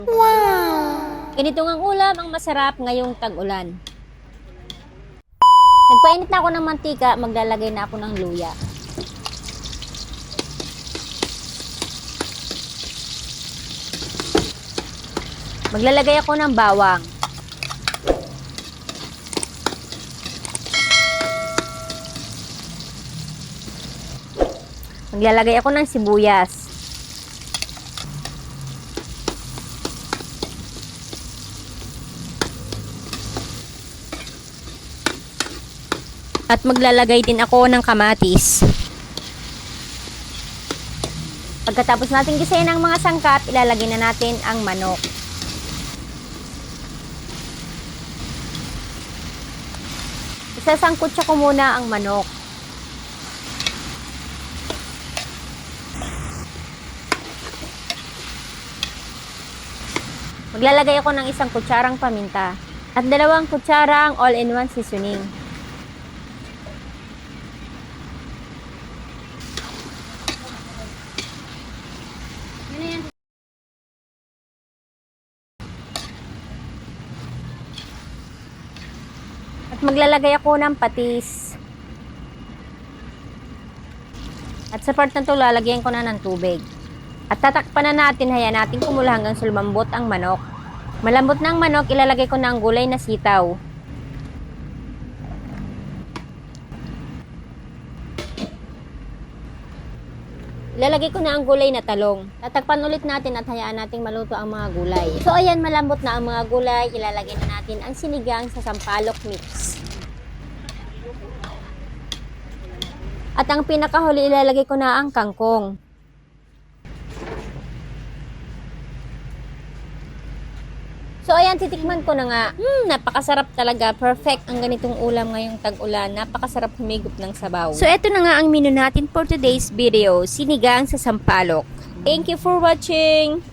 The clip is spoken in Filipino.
Wow! Ganito ang ulam ang masarap ngayong tag-ulan. Nagpainit na ako ng mantika, maglalagay na ako ng luya. Maglalagay ako ng bawang. Maglalagay ako ng sibuyas. At maglalagay din ako ng kamatis. Pagkatapos natin gisayin ang mga sangkap, ilalagay na natin ang manok. Isasangkutsa ko muna ang manok. Maglalagay ako ng 1 kutsarang paminta at 2 kutsarang all-in-one seasoning. At maglalagay ako ng patis. At sa part na ito, lalagyan ko na ng tubig. At tatakpan na natin, hayaan natin kumulo hanggang lumambot ang manok. Malambot na ang manok, ilalagay ko na ang gulay na sitaw. Ilalagay ko na ang gulay na talong. Tatakpan ulit natin at hayaan nating maluto ang mga gulay. So ayan, malambot na ang mga gulay. Ilalagay na natin ang sinigang sa sampalok mix. At ang pinakahuli, ilalagay ko na ang kangkong. So ayan, titikman ko na nga. Napakasarap talaga. Perfect ang ganitong ulam ngayong tag-ulan. Napakasarap humigop ng sabaw. So eto na nga ang menu natin for today's video. Sinigang sa sampalok. Thank you for watching!